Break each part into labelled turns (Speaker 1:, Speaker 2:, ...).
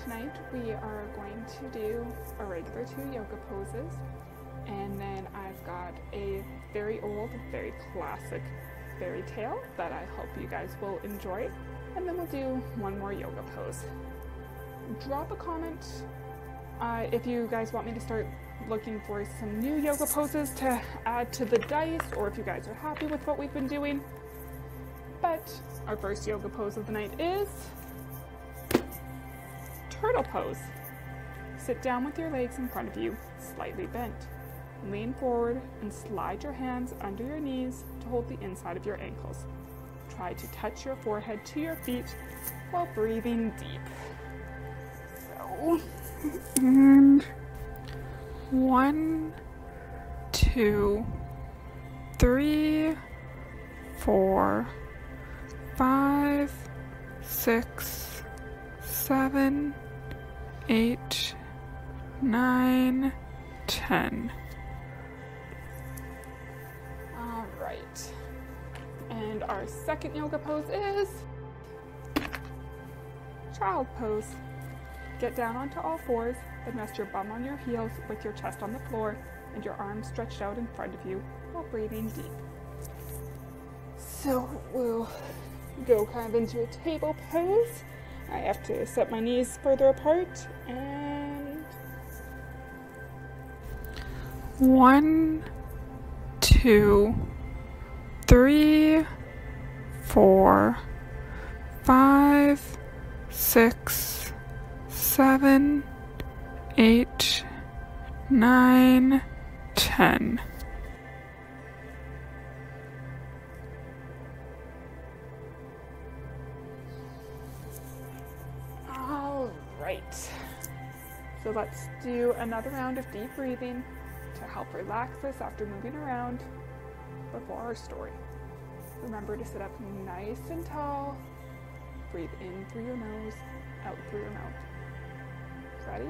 Speaker 1: tonight we are going to do a regular 2 yoga poses, and then I've got a very old, very classic fairy tale that I hope you guys will enjoy, and then we'll do 1 more yoga pose. Drop a comment if you guys want me to start looking for some new yoga poses to add to the dice, or if you guys are happy with what we've been doing. But our first yoga pose of the night is turtle pose. Sit down with your legs in front of you, slightly bent. Lean forward and slide your hands under your knees to hold the inside of your ankles. Try to touch your forehead to your feet while breathing deep. So, and 1, 2, 3, 4, 5, 6, 7, 8, 9, 10. All right. And our second yoga pose is child pose. Get down onto all fours, then rest your bum on your heels with your chest on the floor and your arms stretched out in front of you while breathing deep. So we'll go kind of into a table pose. I have to set my knees further apart, and 1, 2, 3, 4, 5, 6, 7, 8, 9, 10. All right. So let's do another round of deep breathing to help relax us after moving around before our story. Remember to sit up nice and tall. Breathe in through your nose, out through your mouth. Ready?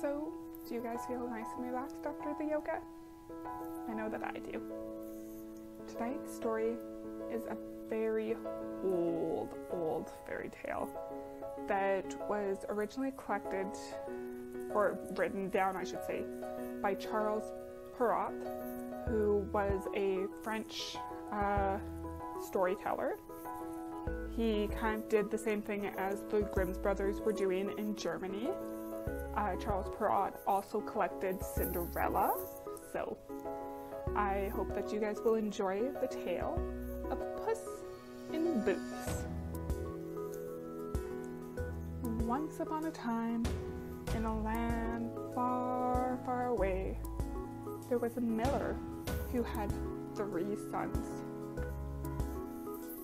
Speaker 1: So, do you guys feel nice and relaxed after the yoga? I know that I do. Tonight's story is a very old fairy tale that was originally collected, or written down I should say, by Charles Perrault, who was a French storyteller. He kind of did the same thing as the Grimm's brothers were doing in Germany. Charles Perrault also collected Cinderella, so I hope that you guys will enjoy the tale of Puss in Boots. Once upon a time, in a land far, far away, there was a miller who had 3 sons.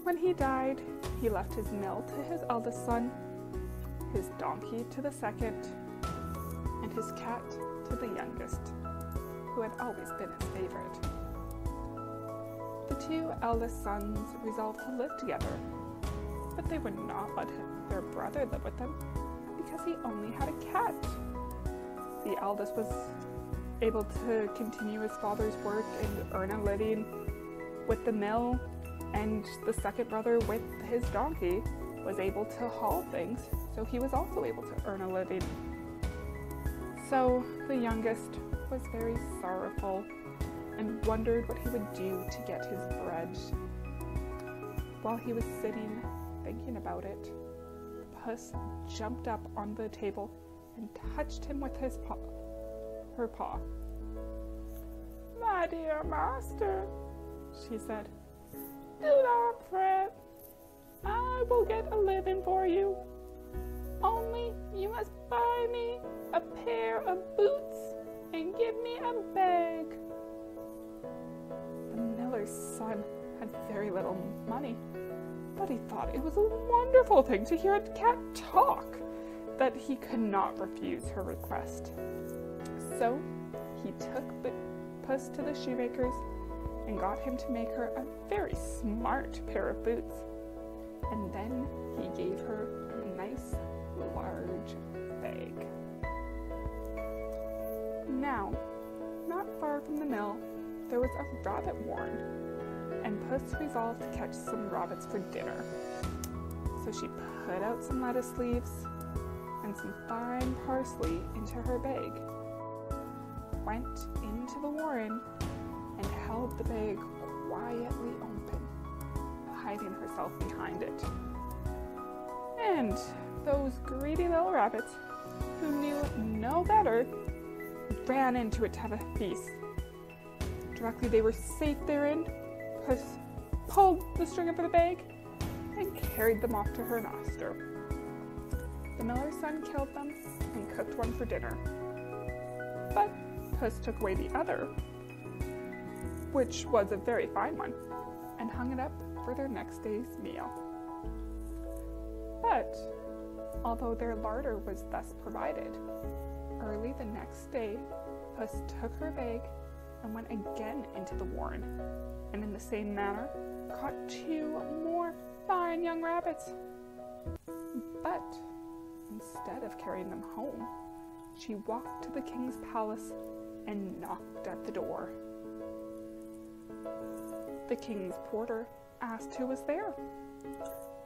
Speaker 1: When he died, he left his mill to his eldest son, his donkey to the second, and his cat to the youngest, who had always been his favorite. The 2 eldest sons resolved to live together, but they would not let their brother live with them because he only had a cat. The eldest was able to continue his father's work and earn a living with the mill, and the second brother with his donkey was able to haul things, so he was also able to earn a living. So the youngest was very sorrowful and wondered what he would do to get his bread. While he was sitting thinking about it, Puss jumped up on the table and touched him with her paw. "My dear master," she said, "do not fret. I will get a living for you. Only you must buy me a pair of boots and give me a bag." The miller's son had very little money, but he thought it was a wonderful thing to hear a cat talk, that he could not refuse her request. So he took Puss to the shoemaker's and got him to make her a very smart pair of boots. And then he gave her a nice large bag. Now, not far from the mill, there was a rabbit warren, and Puss resolved to catch some rabbits for dinner. So she put out some lettuce leaves and some fine parsley into her bag, went into the warren, and held the bag quietly open, hiding herself behind it. And those greedy little rabbits, who knew no better, ran into it to have a feast. Directly they were safe therein, Puss pulled the string over the bag and carried them off to her master. The miller's son killed them and cooked one for dinner. But Puss took away the other, which was a very fine one, and hung it up for their next day's meal. But, although their larder was thus provided, early the next day, Puss took her bag and went again into the warren, and in the same manner caught 2 more fine young rabbits. But, instead of carrying them home, she walked to the king's palace and knocked at the door. The king's porter asked who was there.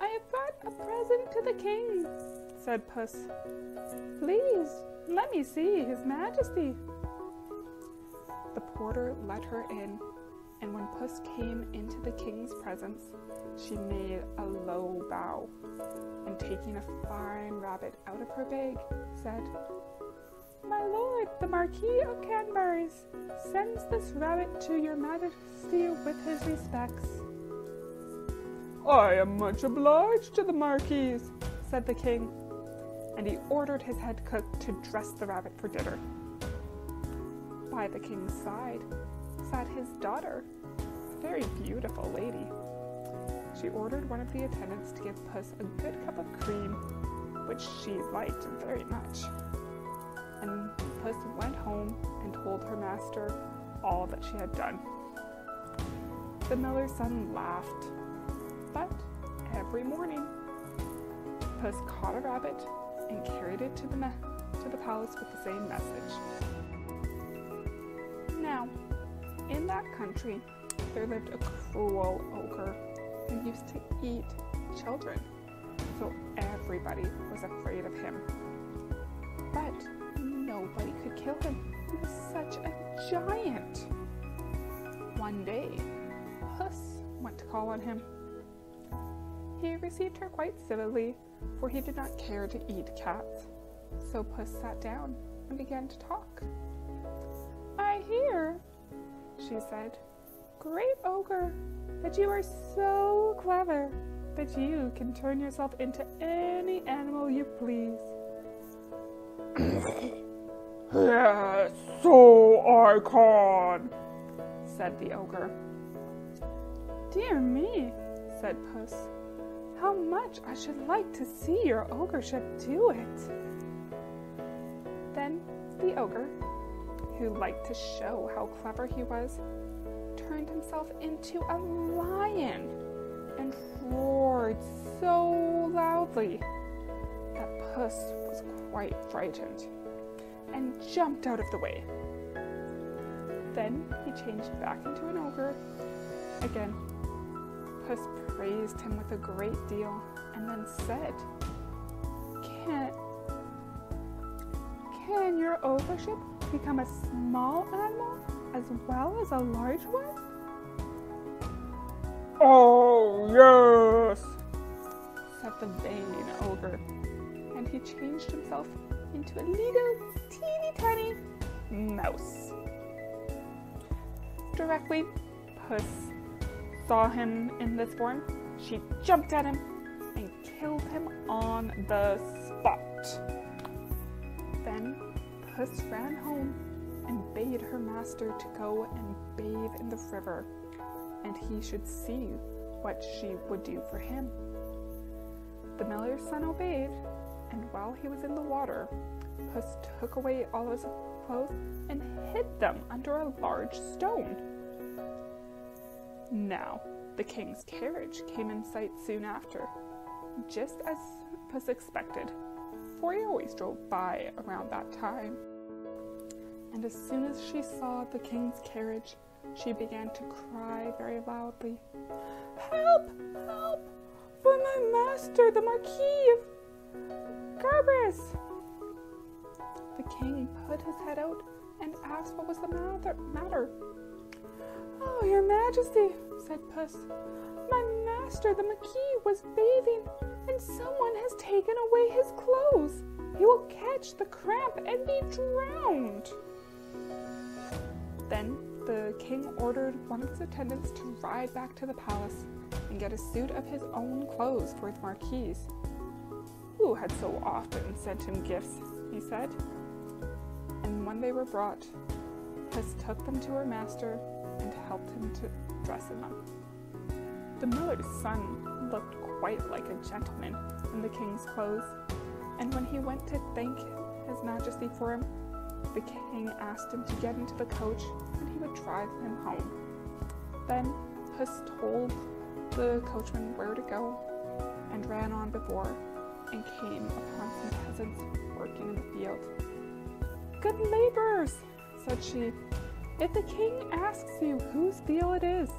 Speaker 1: "I have brought a present to the king," said Puss. "Please, let me see his majesty." The porter let her in, and when Puss came into the king's presence, she made a low bow, and taking a fine rabbit out of her bag, said, "My lord, the Marquis of Canterbury's, sends this rabbit to your majesty with his respects." "I am much obliged to the Marquis," said the king, and he ordered his head cook to dress the rabbit for dinner. By the king's side sat his daughter, a very beautiful lady. She ordered one of the attendants to give Puss a good cup of cream, which she liked very much. And Puss went home and told her master all that she had done. The miller's son laughed, but every morning Puss caught a rabbit and carried it to the palace with the same message. Now, in that country, there lived a cruel ogre who used to eat children, so everybody was afraid of him. But nobody could kill him. He was such a giant. One day, Puss went to call on him. He received her quite civilly, for he did not care to eat cats. So Puss sat down and began to talk. "I hear," she said, "great ogre, that you are so clever that you can turn yourself into any animal you please." "Yes, so I can," said the ogre. "Dear me," said Puss, "how much I should like to see your ogreship do it." Then the ogre, who liked to show how clever he was, turned himself into a lion and roared so loudly that Puss was quite frightened and jumped out of the way. Then he changed back into an ogre again. Puss praised him with a great deal and then said, Can your ogreship become a small animal as well as a large one?" "Oh, yes," said the vain ogre, and he changed himself into a little teeny tiny mouse. Directly Puss saw him in this form, she jumped at him and killed him on the spot. Then Puss ran home and bade her master to go and bathe in the river, and he should see what she would do for him. The miller's son obeyed, And while he was in the water, Puss took away all his clothes and hid them under a large stone. Now, the king's carriage came in sight soon after, just as Puss expected, for he always drove by around that time. And as soon as she saw the king's carriage, she began to cry very loudly, "Help! Help! For my master, the Marquis of Gerbers!" The king put his head out and asked what was the matter. "Oh, your majesty," said Puss, "my master, the Marquis, was bathing, and someone has taken away his clothes. He will catch the cramp and be drowned." Then the king ordered one of his attendants to ride back to the palace and get a suit of his own clothes for the Marquis, who had so often sent him gifts, he said. And when they were brought, Puss took them to her master and helped him to dress in them. The miller's son looked quite like a gentleman in the king's clothes, and when he went to thank his majesty for him, the king asked him to get into the coach and he would drive him home. Then Puss told the coachman where to go and ran on before and came upon some peasants working in the field. "Good laborers," said she, "if the king asks you whose field it is,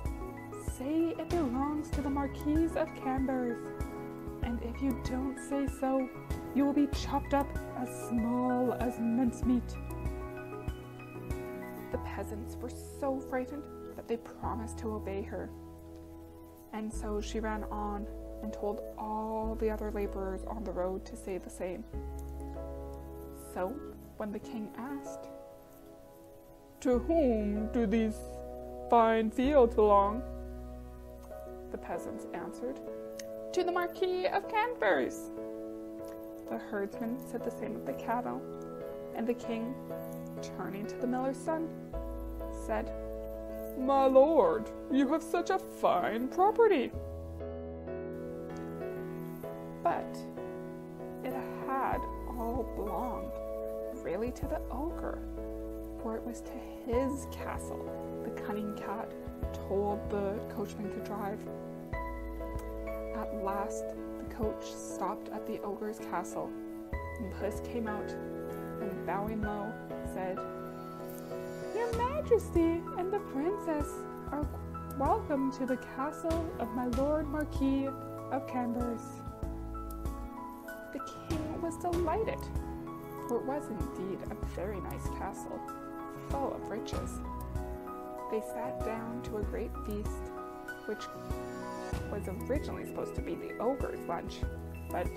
Speaker 1: say it belongs to the Marquis of Cambers. And if you don't say so, you will be chopped up as small as mincemeat." The peasants were so frightened that they promised to obey her. And so she ran on and told all the other laborers on the road to say the same. So, when the king asked, "To whom do these fine fields belong?" the peasants answered, "To the Marquis of Cambers." The herdsman said the same of the cattle, and the king, turning to the miller's son, said, "My lord, you have such a fine property." But it had all belonged really to the ogre, for it was to his castle the cunning cat told the coachman to drive. At last, the coach stopped at the ogre's castle, and Puss came out and, bowing low, said, "Your Majesty and the princess are welcome to the castle of my lord Marquis of Cambers." The king was delighted, for it was indeed a very nice castle, full of riches. They sat down to a great feast, which was originally supposed to be the ogre's lunch, but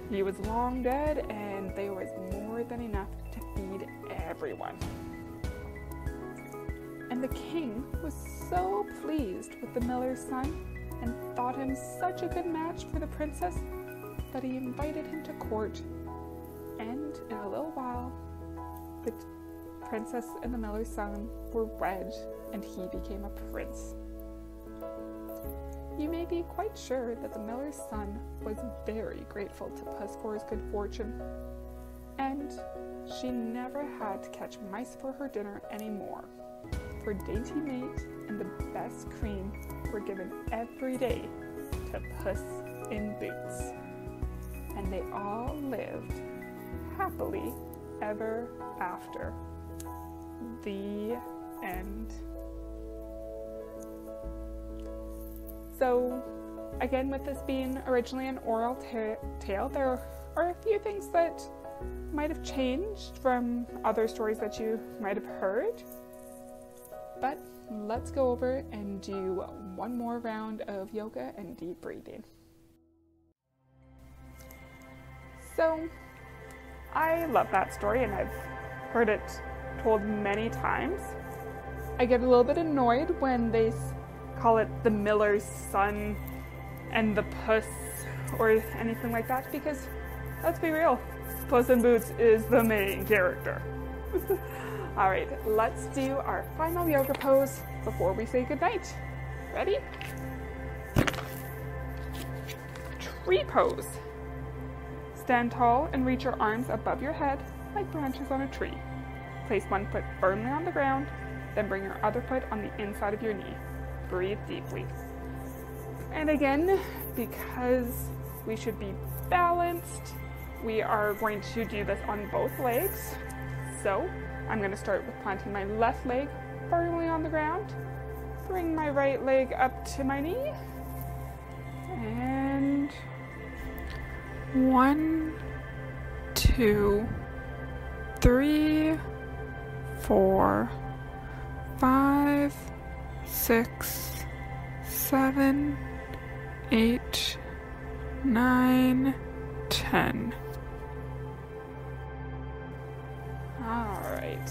Speaker 1: he was long dead and there was more than enough to feed everyone. And the king was so pleased with the miller's son and thought him such a good match for the princess that he invited him to court. And in a little while, the princess and the miller's son were wed, and he became a prince. You may be quite sure that the miller's son was very grateful to Puss for his good fortune, and she never had to catch mice for her dinner anymore, for dainty meat and the best cream were given every day to Puss in Boots. And they all lived happily ever after. The end. So, again, with this being originally an oral tale, there are a few things that might have changed from other stories that you might have heard. But let's go over and do one more round of yoga and deep breathing. So, I love that story and I've heard it told many times. I get a little bit annoyed when they call it the miller's son and the Puss or anything like that, because let's be real, Puss in Boots is the main character. Alright, let's do our final yoga pose before we say goodnight. Ready? Tree pose. Stand tall and reach your arms above your head like branches on a tree. Place one foot firmly on the ground, then bring your other foot on the inside of your knee. Breathe deeply. And again, because we should be balanced, we are going to do this on both legs. So I'm going to start with planting my left leg firmly on the ground. Bring my right leg up to my knee. And 1, 2, 3, 4, 5, 6, 7, 8, 9, 10. Alright.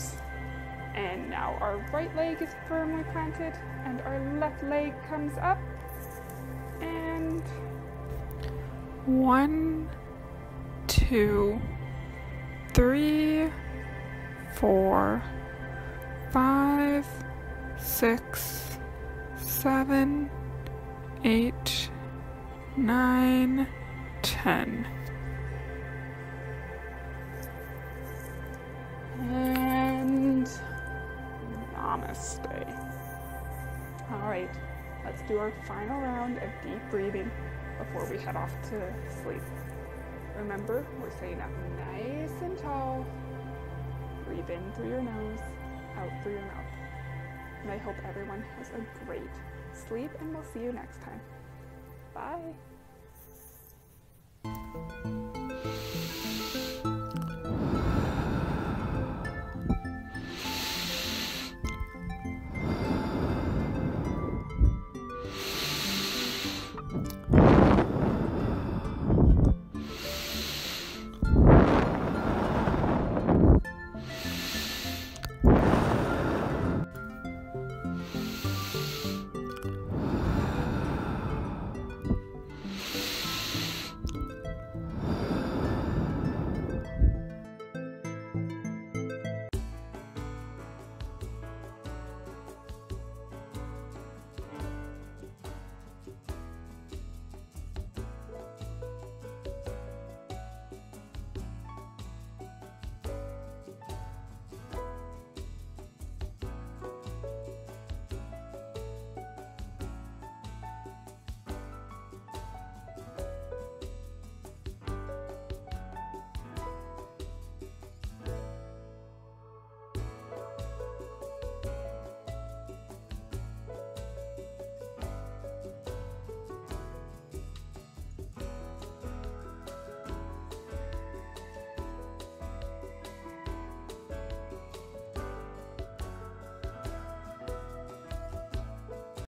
Speaker 1: And now our right leg is firmly planted and our left leg comes up. And 1, 2, 3, 4, 5, 6, 7, 8, 9, 10. And namaste. Alright, let's do our final round of deep breathing before we head off to sleep. Remember, we're staying up nice and tall. Breathe in through your nose, out through your mouth. And I hope everyone has a great sleep, and we'll see you next time. Bye.